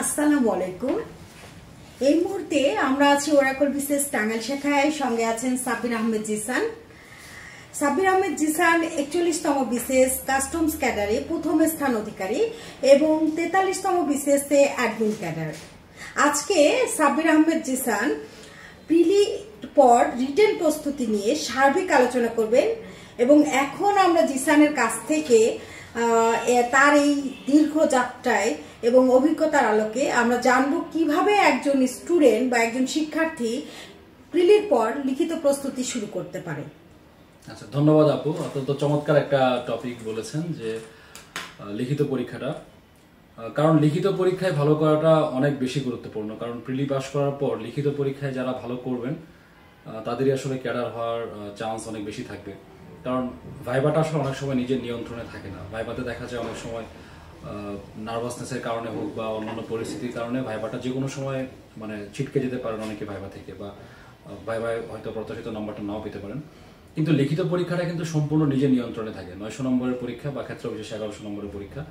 আসসালামু আলাইকুম। এই মুহূর্তে আমরা আছি ওরাকল বিসিএস টাঙ্গাইল শাখায়, সঙ্গে আছেন সাব্বির আহমেদ জিসান। সাব্বির আহমেদ জিসান 41তম বিসিএস কাস্টমস ক্যাডারে প্রথম স্থান অধিকারী এবং 43তম বিসিএস এ অ্যাডমিন ক্যাডার। আজকে সাব্বির আহমেদ জিসান প্রিলি পর রিটেন প্রস্তুতি নিয়ে সার্বিক আলোচনা করবেন এবং এখন আমরা জিসানের কাছ থেকে তার এই দীর্ঘ যাত্রায় এবং অভিজ্ঞতার আলোকে আমরা জানবো কিভাবে একজন স্টুডেন্ট বা একজন শিক্ষার্থী প্রিলির পর লিখিত প্রস্তুতি শুরু করতে পারে। আচ্ছা, ধন্যবাদ আপু। অত্যন্ত চমৎকার একটা টপিক বলেছেন যে লিখিত পরীক্ষাটা, কারণ লিখিত পরীক্ষায় ভালো করাটা অনেক বেশি গুরুত্বপূর্ণ। কারণ প্রিলি পাস করার পর লিখিত পরীক্ষায় যারা ভালো করবেন তাদেরই আসলে ক্যাডার হওয়ার চান্স অনেক বেশি থাকবে। কারণ ভাইভাটা আসলে অনেক সময় নিজের নিয়ন্ত্রণে থাকে না। ভাইভাতে দেখা যায় অনেক সময় নার্ভাসনেসের কারণে হোক বা অন্যান্য পরিস্থিতির কারণে ভাইভাটা যে কোনো সময় ছিটকে যেতে পারেন অনেকে ভাইভা থেকে, বা ভাইভায় হয়তো প্রত্যাশিত নম্বরটা নাও পেতে পারেন। কিন্তু লিখিত পরীক্ষাটা কিন্তু সম্পূর্ণ নিজের নিয়ন্ত্রণে থাকে। 900 নম্বরের পরীক্ষা বা ক্ষেত্র বিশেষে 1100 নম্বরের পরীক্ষা।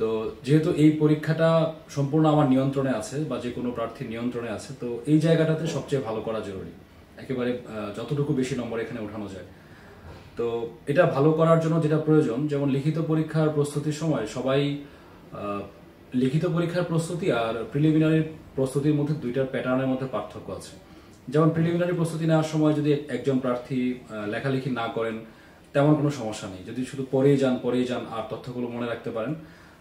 তো যেহেতু এই পরীক্ষাটা সম্পূর্ণ আমার নিয়ন্ত্রণে আছে বা যে কোনো প্রার্থীর নিয়ন্ত্রণে আছে, তো এই জায়গাটাতে সবচেয়ে ভালো করা জরুরি। একেবারে যতটুকু বেশি নম্বর এখানে ওঠানো যায়। তো এটা ভালো করার জন্য যেটা প্রয়োজন, যেমন লিখিত পরীক্ষার প্রস্তুতির সময় সবাই লিখিত পরীক্ষার প্রস্তুতি আর প্রিলিমিনারি প্রস্তুতির মধ্যে দুইটার প্যাটার্নের মধ্যে পার্থক্য আছে। যেমন প্রিলিমিনারি প্রস্তুতি নেওয়ার সময় যদি একজন প্রার্থী লেখালেখি না করেন তেমন কোনো সমস্যা নেই। যদি শুধু পড়েই যান আর তথ্যগুলো মনে রাখতে পারেন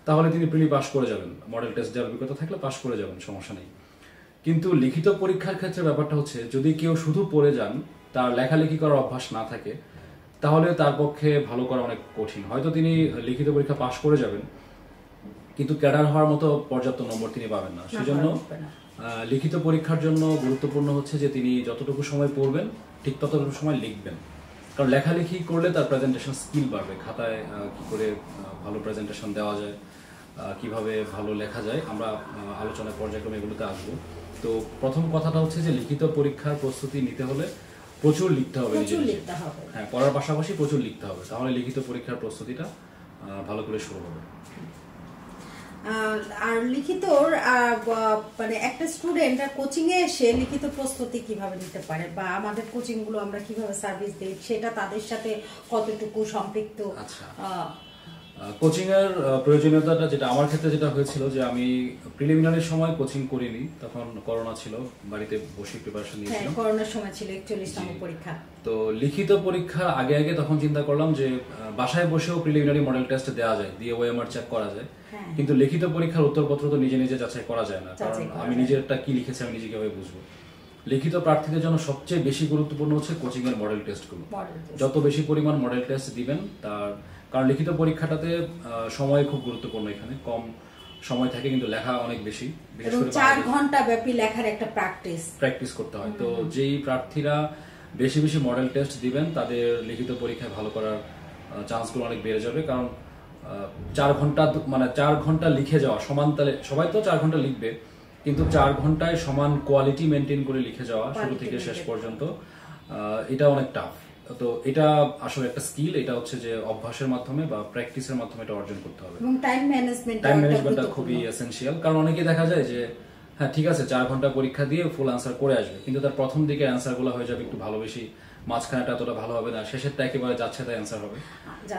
তাহলে তিনি প্রিলি পাস করে যাবেন। মডেল টেস্ট দেওয়ার অভিজ্ঞতা থাকলে পাস করে যাবেন, সমস্যা নেই। কিন্তু লিখিত পরীক্ষার ক্ষেত্রে ব্যাপারটা হচ্ছে, যদি কেউ শুধু পড়ে যান, তার লেখালেখি করার অভ্যাস না থাকে, তাহলে তার পক্ষে ভালো করা অনেক কঠিন। হয়তো তিনি লিখিত পরীক্ষা পাস করে যাবেন কিন্তু ক্যাডার হওয়ার মতো পর্যাপ্ত নম্বর তিনি পাবেন না। সেজন্য লিখিত পরীক্ষার জন্য গুরুত্বপূর্ণ হচ্ছে যে তিনি যতটুকু সময় পড়বেন ঠিক ততটুকু সময় লিখবেন। কারণ লেখালেখি করলে তার প্রেজেন্টেশন স্কিল বাড়বে। খাতায় কি করে ভালো প্রেজেন্টেশন দেওয়া যায়, কিভাবে ভালো লেখা যায়, আমরা আলোচনার পর্যায়ক্রমে এগুলোতে আসবো। তো প্রথম কথাটা হচ্ছে যে লিখিত পরীক্ষার প্রস্তুতি নিতে হলে প্রচুর লিখতে হবে। হ্যাঁ, পড়ার পাশাপাশি প্রচুর লিখতে হবে, তাহলে লিখিত পরীক্ষার প্রস্তুতিটা ভালো করে শুরু হবে। আর লিখিত একটা স্টুডেন্ট কোচিং এ এসে লিখিত প্রস্তুতি কিভাবে নিতে পারে বা আমাদের কোচিং গুলো আমরা কিভাবে সার্ভিস দিই, সেটা তাদের সাথে কতটুকু সম্পৃক্ত? আচ্ছা, কোচিং এর প্রয়োজনীয়তাটা যেটা আমার ক্ষেত্রে যেটা হয়েছিল যে আমি প্রিলিমিনারির সময় কোচিং করিনি, তখন করোনা ছিল, বাড়িতে বসে প্রিপারেশন নিয়েছিলাম। করোনার সময় ছিল 41তম পরীক্ষা। তো লিখিত পরীক্ষা আগে তখন চিন্তা করলাম যে বাসায় বসেও প্রিলিমিনারি মডেল টেস্ট দেওয়া যায়, দিয়ে ওএমআর চেক করা যায়। কিন্তু লিখিত পরীক্ষার উত্তরপত্র তো নিজে যাচাই করা যায় না, কারণ আমি নিজেরটা কি লিখেছি আমি নিজে কিভাবে বুঝবো। লিখিত প্রার্থীদের জন্য সবচেয়ে বেশি গুরুত্বপূর্ণ হচ্ছে কোচিং এর মডেল টেস্টগুলো। যত বেশি পরিমাণ মডেল টেস্ট দিবেন কারণ লিখিত পরীক্ষাটাতে সময় খুব গুরুত্বপূর্ণ। এখানে কম সময় থাকে কিন্তু লেখা অনেক বেশি, বিশেষ করে 4 ঘন্টা ব্যাপী লেখার একটা প্র্যাকটিস করতে হয়। তো যেই প্রার্থীরা বেশি মডেল টেস্ট দিবেন তাদের লিখিত পরীক্ষায় ভালো করার চান্সগুলো অনেক বেড়ে যাবে। কারণ 4 ঘন্টা লিখে যাওয়া সমান তালে, সবাই তো 4 ঘন্টা লিখবে, কিন্তু 4 ঘন্টায় সমান কোয়ালিটি মেনটেন করে লিখে যাওয়া শুরু থেকে শেষ পর্যন্ত, এটা অনেক টাফ। তো এটা আসলে একটা স্কিল, এটা হচ্ছে যে অভ্যাসের মাধ্যমে বা প্র্যাকটিসের মাধ্যমে এটা অর্জন করতে হবে। এবং টাইম ম্যানেজমেন্টটা খুবই এসেনশিয়াল। কারণ অনেকে দেখা যায় যে হ্যাঁ ঠিক আছে 4 ঘন্টা পরীক্ষা দিয়ে ফুল আনসার করে আসবে, কিন্তু তার প্রথম দিকের অ্যান্সার গুলো হয়ে যাবে একটু ভালো বেশি, মাঝখানেটা অতটা ভালো হবে না, শেষেরটা একেবারে যাচ্ছে তাই অ্যান্সার হবে।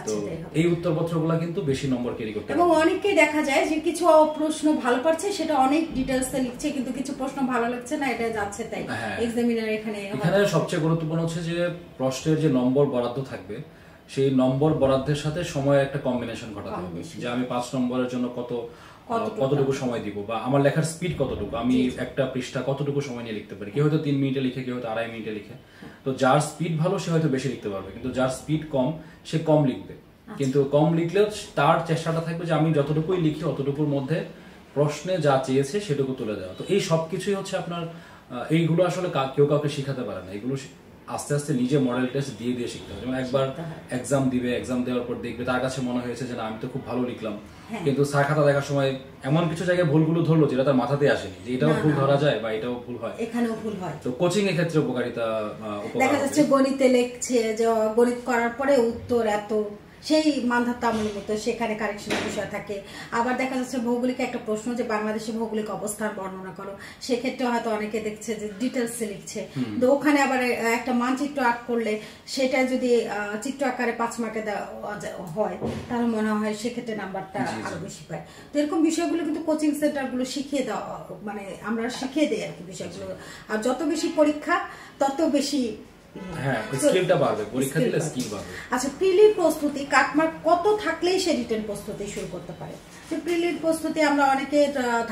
তো এই উত্তরপত্রগুলো কিন্তু বেশি নম্বর ক্যারি করতে হবে। এবং অনেকেই দেখা যায় যে কিছু প্রশ্ন ভালো পারছে, সেটা অনেক ডিটেইলসে লিখছে, কিন্তু কিছু প্রশ্ন ভালো লাগছে না, এটা যাচ্ছে তাই। এক্সামিনার এখানে সবচেয়ে গুরুত্বপূর্ণ হচ্ছে যে প্রশ্নের যে নম্বর বরাদ্দ থাকবে সেই নম্বর বরাদ্দের সাথে সময়ের একটা কম্বিনেশন ঘটাতে হবে। যে আমি 5 নম্বরের জন্য কতটুকু সময় দিব, বা আমার লেখার স্পিড কতটুকু, আমি একটা পৃষ্ঠা কতটুকু সময় নিয়ে লিখতে পারি। কেউ হয়তো 3 মিনিটে লিখে, কেউ হয়তো 2.5 মিনিটে লিখে। তো যার স্পিড ভালো সে হয়তো বেশি লিখতে পারবে, কিন্তু যার স্পিড কম সে কম লিখবে। কিন্তু কম লিখলেও তার চেষ্টাটা থাকবে যে আমি যতটুকুই লিখি অতটুকুর মধ্যে প্রশ্নে যা চেয়েছে সেটুকু তুলে দেওয়া। তো এই সবকিছুই হচ্ছে আপনার, এইগুলো আসলে কেউ কাউকে শিখাতে পারে না, এগুলো আস্তে আস্তে নিজে মডেল টেস্ট দিয়ে শিখতে হবে। যেমন একবার এক্সাম দিবে, এক্সাম দেওয়ার পর দেখবে তার কাছে মনে হয়েছে যে না আমি তো খুব ভালো লিখলাম, কিন্তু স্যার খাতা দেখার সময় এমন কিছু জায়গায় ভুলগুলো ধরলো যেটা তার মাথাতে আসেনি, যে এটাও ভুল ধরা যায় বা এটাও ভুল হয়, এখানেও ভুল হয়। তো কোচিং এর ক্ষেত্রে উপকারিতা দেখা যাচ্ছে গণিতে লিখছে যে গণিত করার পরে উত্তর এত, সেই মানধাত্তা আমলের মতো সেখানে কারেকশনের বিষয় থাকে। আবার দেখা যাচ্ছে ভৌগোলিক একটা প্রশ্ন যে বাংলাদেশের ভৌগোলিক অবস্থান বর্ণনা করো, সেক্ষেত্রে হয়তো অনেকে দেখছে যে ডিটেলসে লিখছে, তো ওখানে আবার একটা মানচিত্র আঁক করলে সেটা যদি চিত্র আকারে 5 মার্কে হয় তাহলে মনে হয় সেক্ষেত্রে নাম্বারটা আরো বেশি পায়। তো এরকম বিষয়গুলো কিন্তু কোচিং সেন্টারগুলো শিখিয়ে দেওয়া, মানে আমরা শিখিয়ে দেই আর কি বিষয়গুলো। আর যত বেশি পরীক্ষা তত বেশি আচ্ছা, প্রিলির প্রস্তুতি কাটমার্ক কত থাকলেই সে রিটেন প্রস্তুতি শুরু করতে পারে? প্রিলির প্রস্তুতি আমরা অনেকে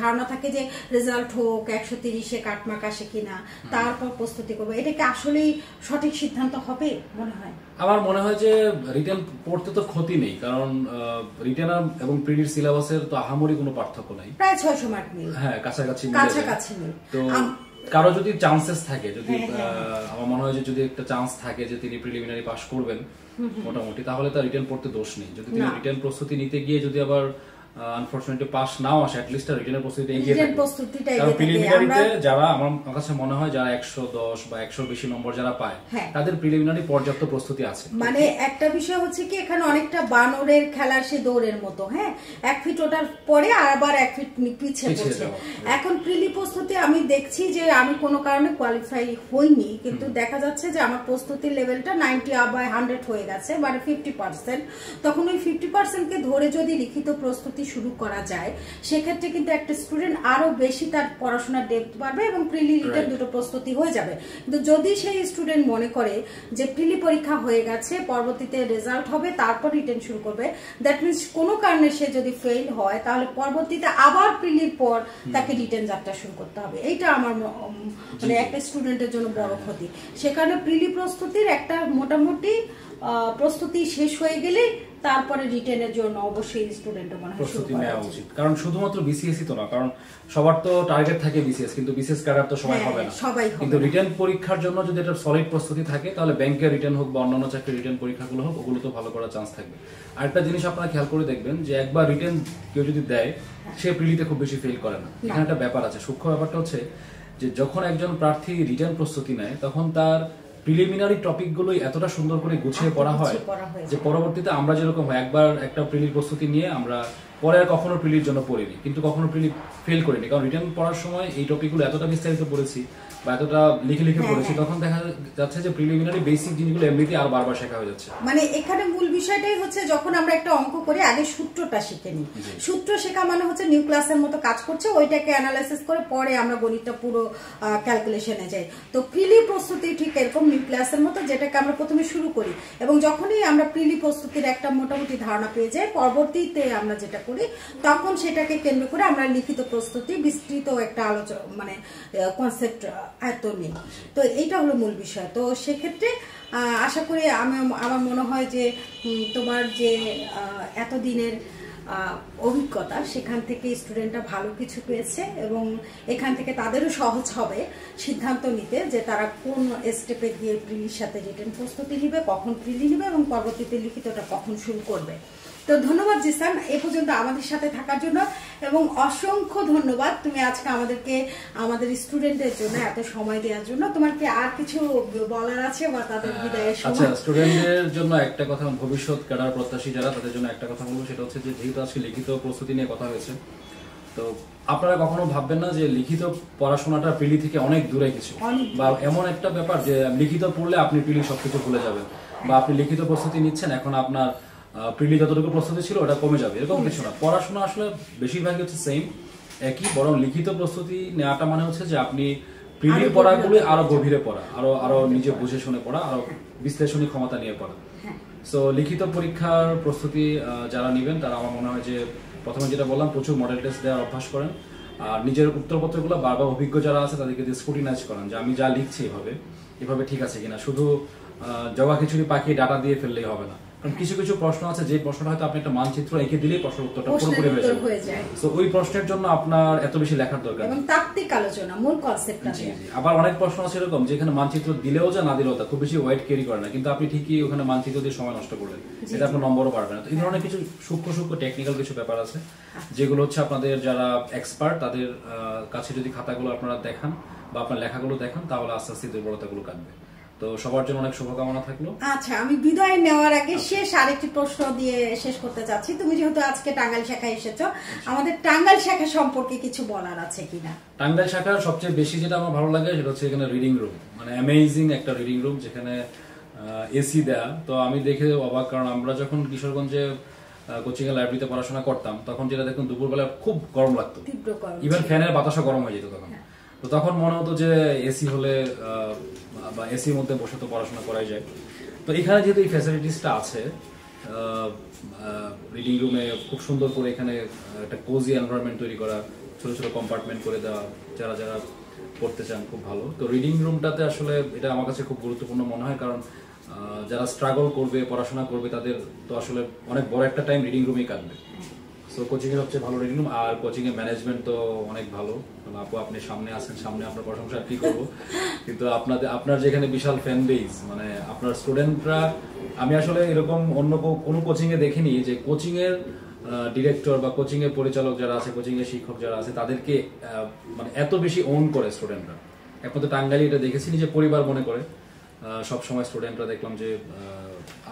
ধারণা থাকে যে রেজাল্ট হোক 130-এ কাটমার্ক আসে কিনা তারপর প্রস্তুতি করবো, এটা কি আসলেই সঠিক সিদ্ধান্ত হবে মনে হয়? আমার মনে হয় যে রিটেন পড়তে তো ক্ষতি নেই, কারণ রিটেন এবং প্রিলির সিলেবাসের তো আহামরি কোনো পার্থক্য নাই, প্রায় 600 মার্ক মিল, হ্যাঁ কাছাকাছি মিল। তো কারো যদি চান্সেস থাকে, যদি আমার মনে হয় যে যদি একটা চান্স থাকে যে তিনি প্রিলিমিনারি পাস করবেন মোটামুটি, তাহলে তার রিটেন পড়তে দোষ নেই। যদি তিনি রিটেন প্রস্তুতি নিতে গিয়ে যদি আবার আনফরচুনেটলি পাস নাও আসে, অ্যাট লিস্ট রিটেনের প্রস্তুতিটা এগিয়ে থাকে। কারণ প্রিলিমিনারিতে যারা আমার কাছে মনে হয় যারা 110 বা 100 বেশি নম্বর যারা পায় তাদের প্রিলিমিনারি পর্যাপ্ত প্রস্তুতি আছে। মানে একটা বিষয় হচ্ছে কি এখানে অনেকটা বানরের খেলা, সে দৌড়ের মতো, হ্যাঁ 1 ফিট ওঠার পরে আবার 1 ফিট পিছিয়ে পড়ছে। এখন প্রিলি প্রস্তুতি আমি দেখছি যে আমি কোনো কারণে কোয়ালিফাই হইনি, কিন্তু দেখা যাচ্ছে যে আমার প্রস্তুতির লেভেলটা 90/100 হয়ে গেছে, মানে 50%। তখন ওই 50% কে ধরে যদি লিখিত প্রস্তুতি শুরু করা যায় সেক্ষেত্রে কিন্তু একটা স্টুডেন্ট আরো বেশি তার পড়াশোনার ডেপথ বাড়বে এবং প্রিলি রিটেন দুটো প্রস্তুতি হয়ে যাবে। কিন্তু যদি সেই স্টুডেন্ট মনে করে যে প্রিলি পরীক্ষা হয়ে গেছে, পরবর্তীতে রেজাল্ট হবে তারপর রিটেন শুরু করবে, দ্যাট মিনস কোনো কারণে সে যদি ফেল হয় তাহলে পরবর্তীতে আবার প্রিলির পর তাকে রিটেন যাত্রা শুরু করতে হবে। এইটা আমার মানে একটা স্টুডেন্টের জন্য বড় ক্ষতি। সে কারণে প্রিলি প্রস্তুতির একটা মোটামুটি প্রস্তুতি শেষ হয়ে গেলে তারপরে রিটেনের জন্য অবশ্যই স্টুডেন্টের মনে হয় প্রস্তুতি নেওয়া উচিত। কারণ শুধুমাত্র বিসিএসই তো না, কারণ সবার তো টার্গেট থাকে বিসিএস, কিন্তু বিসিএস ক্যাডার তো সবাই হবে না। কিন্তু রিটেন পরীক্ষার জন্য যদি একটা সলিড প্রস্তুতি থাকে তাহলে ব্যাংকের রিটেন হোক বা অন্যান্য চাকরির রিটেন পরীক্ষাগুলো হোক, ওগুলো তো ভালো করার চান্স থাকবে। আরেকটা জিনিস আপনারা খেয়াল করে দেখবেন যে একবার রিটেন কেউ যদি দেয় সে প্রিলিতে খুব বেশি ফেল করে না। এখানে একটা ব্যাপার আছে, সূক্ষ্ম ব্যাপারটা হচ্ছে যে যখন একজন প্রার্থী রিটেন প্রস্তুতি নেয় তখন তার প্রিলিমিনারি টপিকগুলোই এতটা সুন্দর করে গুছিয়ে পড়া হয় যে পরবর্তীতে আমরা যেরকম হয় একবার একটা প্রিলির প্রস্তুতি নিয়ে আমরা পরে আর কখনো প্রিলির জন্য পড়িনি, কিন্তু কখনো প্রিলি ফেল করিনি, কারণ রিটেন পড়ার সময় এই টপিকগুলো এতটা বিস্তারিত পড়েছি বা এতটা লিখে পড়েছি, তখন দেখা যাচ্ছে যে প্রিলিমিনারি বেসিক জিনিসগুলো এমনিতেই আর বারবার শেখা হয়ে যাচ্ছে। মানে এখানে মূল বিষয়টাই হচ্ছে যখন আমরা একটা অঙ্ক করি আগে সূত্রটা শিখে নিই। সূত্র শেখা মানে হচ্ছে নিউক্লিয়াসের মতো কাজ করছে, ওইটাকে অ্যানালাইসিস করে পরে আমরা গণিতটা পুরো ক্যালকুলেশনে যাই। তো প্রিলি প্রস্তুতি ঠিক এরকম নিউক্লিয়াসের মতো, যেটাকে আমরা প্রথমে শুরু করি এবং যখনই আমরা প্রিলি প্রস্তুতির একটা মোটামুটি ধারণা পেয়ে যাই, পরবর্তীতে আমরা যেটা করি তখন সেটাকে কেন্দ্র করে আমরা লিখিত প্রস্তুতি বিস্তৃত একটা আলোচনা মানে কনসেপ্ট এত নেই। তো এইটা হলো মূল বিষয়। তো সেক্ষেত্রে আশা করি আমার মনে হয় যে তোমার যে এতদিনের অভিজ্ঞতা সেখান থেকে স্টুডেন্টরা ভালো কিছু পেয়েছে এবং এখান থেকে তাদেরও সহজ হবে সিদ্ধান্ত নিতে যে তারা কোন স্টেপে গিয়ে প্রিলির সাথে রিটেন প্রস্তুতি নিবে, কখন প্রিলি নিবে এবং পরবর্তীতে লিখিতটা কখন শুরু করবে। তো ধন্যবাদ জিসান এ পর্যন্ত আমাদের সাথে থাকার জন্য, এবং অসংখ্য ধন্যবাদ তুমি আজকে আমাদেরকে আমাদের স্টুডেন্টদের জন্য এত সময় দেওয়ার জন্য। তোমার কি আর কিছু বলার আছে বা তাদের বিদায়ের সময়? আচ্ছা, স্টুডেন্টদের জন্য একটা কথা, ভবিষ্যৎ ক্যাডার প্রত্যাশী যারা তাদের জন্য একটা কথা বলবো, সেটা হচ্ছে যে যেহেতু আজকে লিখিত প্রস্তুতি নিয়ে কথা হয়েছে, তো আপনারা কখনো ভাববেন না যে লিখিত পড়াশোনাটা প্রিলি থেকে অনেক দূরে কিছু, বা এমন একটা ব্যাপার যে লিখিত পড়লে আপনি প্রিলি সবকিছু ভুলে যাবেন, বা আপনি লিখিত প্রস্তুতি নিচ্ছেন এখন আপনার প্রিলি যতটুকু প্রস্তুতি ছিল ওটা কমে যাবে, এরকম কিছু না। পড়াশোনা আসলে বেশিরভাগই হচ্ছে সেম একই, বরং লিখিত প্রস্তুতি নেওয়াটা মানে হচ্ছে যে আপনি প্রিলির পড়াগুলো আরো গভীরে পড়া, আরো নিজে বুঝে শুনে পড়া, আরো বিশ্লেষণী ক্ষমতা নিয়ে পড়া। সো লিখিত পরীক্ষার প্রস্তুতি যারা নেবেন তারা আমার মনে হয় যে প্রথমে যেটা বললাম প্রচুর মডেল টেস্ট দেওয়ার অভ্যাস করেন, আর নিজের উত্তরপত্রগুলো বারবার অভিজ্ঞ যারা আছে তাদেরকে দিয়ে স্ক্রুটিনাইজ করেন যে আমি যা লিখছি এভাবে ঠিক আছে কিনা, শুধু জগা খিচুড়ি পাকিয়ে ডাটা দিয়ে ফেললেই হবে না। কারণ কিছু কিছু প্রশ্ন আছে যে প্রশ্নটা হয়তো আপনি একটা মানচিত্র এঁকে দিলেই প্রশ্নের উত্তরটা পুরোপুরি হয়ে যায়। সো ওই প্রশ্নের জন্য আপনার এত বেশি লেখার দরকার এবং তাত্ত্বিক আলোচনা মূল কনসেপ্টটা। জি জি। আবার অনেক প্রশ্ন আছে এরকম যেখানে মানচিত্র দিলেও যা না দিলেও তা খুব বেশি ওয়েট ক্যারি করে না, কিন্তু আপনি ঠিকই ওখানে মানচিত্র দিয়ে সময় নষ্ট করলেন, এটা আপনার নম্বরও পারবে না। তো এই ধরনের কিছু সূক্ষ্ম টেকনিক্যাল কিছু ব্যাপার আছে যেগুলো হচ্ছে আপনাদের যারা এক্সপার্ট তাদের কাছে যদি খাতাগুলো আপনারা দেখান বা আপনার লেখাগুলো দেখান তাহলে আস্তে আস্তে দুর্বলতাগুলো কাটবে। তো সবার জন্য অনেক শুভকামনা থাকলো। আচ্ছা, আমি বিদায় নেওয়ার আগে শেষ আরেকটি প্রশ্ন দিয়ে শেষ করতে চাচ্ছি। তুমি যেহেতু আজকে টাঙ্গাইল শাখায় এসেছো, আমাদের টাঙ্গাইল শাখা সম্পর্কে কিছু বলার আছে কিনা? টাঙ্গাইল শাখার সবচেয়ে বেশি যেটা আমার ভালো লাগে সেটা হচ্ছে এখানে রিডিং রুম, মানে অ্যামেজিং একটা রিডিং রুম যেখানে এসি দেয়া। তো আমি দেখে অবাক, কারণ আমরা যখন কিশোরগঞ্জে কোচিং এর লাইব্রেরিতে পড়াশোনা করতাম তখন যেটা দেখুন দুপুরবেলা খুব গরম লাগতো, ইভেন ফ্যানের বাতাসও গরম হয়ে যেত তখন। তো তখন মনে হতো যে এসি হলে বা এসির মধ্যে বসে তো পড়াশোনা করাই যায়। তো এখানে যেহেতু এই ফ্যাসিলিটিসটা আছে, রিডিং রুমে খুব সুন্দর করে এখানে একটা কোজি এনভায়রনমেন্ট তৈরি করা, ছোট ছোট কম্পার্টমেন্ট করে দেওয়া, যারা যারা পড়তে চান খুব ভালো। তো রিডিং রুমটাতে আসলে এটা আমার কাছে খুব গুরুত্বপূর্ণ মনে হয়, কারণ যারা স্ট্রাগল করবে, পড়াশোনা করবে, তাদের তো আসলে অনেক বড় একটা টাইম রিডিং রুমেই কাটবে। সো কোচিং এর সবচেয়ে ভালো রিডিং রুম, আর কোচিং এর ম্যানেজমেন্ট তো অনেক ভালো। আপু আপনি সামনে আছেন, সামনে আপনার প্রশংসা কি করবো, কিন্তু আপনার যেখানে বিশাল ফ্যান বেজ, মানে আপনার স্টুডেন্টরা, আমি আসলে এরকম অন্য কোনো কোচিং এ দেখিনি যে কোচিং এর ডিরেক্টর বা কোচিং এর পরিচালক যারা আছে, কোচিং এর শিক্ষক যারা আছে, তাদেরকে মানে এত বেশি ওন করে স্টুডেন্টরা। একমাত্র টাঙ্গাইলে এটা দেখেছি, যে পরিবার মনে করে সব সময় স্টুডেন্টরা দেখলাম যে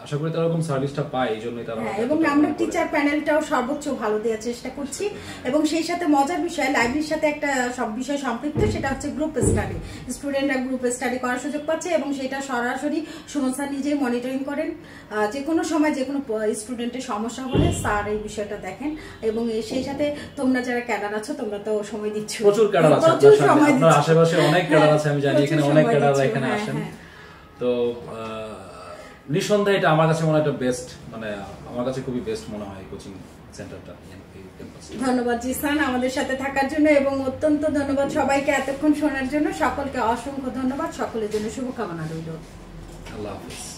আশা করি তারা এরকম সার্ভিসটা পায়, এই জন্যই তারা। এবং আমরা টিচার প্যানেলটাও সর্বোচ্চ ভালো দেওয়ার চেষ্টা করছি। এবং সেই সাথে মজার বিষয়, লাইব্রেরির সাথে একটা সব বিষয় সম্পৃক্ত, সেটা হচ্ছে গ্রুপ স্টাডি। স্টুডেন্টরা গ্রুপ স্টাডি করার সুযোগ পাচ্ছে এবং সেটা সরাসরি সুমন স্যার নিজেই মনিটরিং করেন। যে কোনো সময় যে কোনো স্টুডেন্টের সমস্যা হলে স্যার এই বিষয়টা দেখেন। এবং সেই সাথে তোমরা যারা ক্যাডার আছো, তোমরা তো সময় দিচ্ছ, প্রচুর ক্যাডার আছে আপনার আশেপাশে, অনেক ক্যাডার আছে, আমি জানি এখানে অনেক ক্যাডার এখানে আসেন। তো নিঃসন্দেহে এটা আমার কাছে মনে হয় বেস্ট, মানে আমার কাছে খুবই বেস্ট মনে হয় কোচিং সেন্টারটা। ধন্যবাদ জিসান আমাদের সাথে থাকার জন্য, এবং অত্যন্ত ধন্যবাদ সবাইকে এতক্ষণ শোনার জন্য। সকলকে অসংখ্য ধন্যবাদ, সকলের জন্য শুভকামনা রইল। আল্লাহ হাফেজ।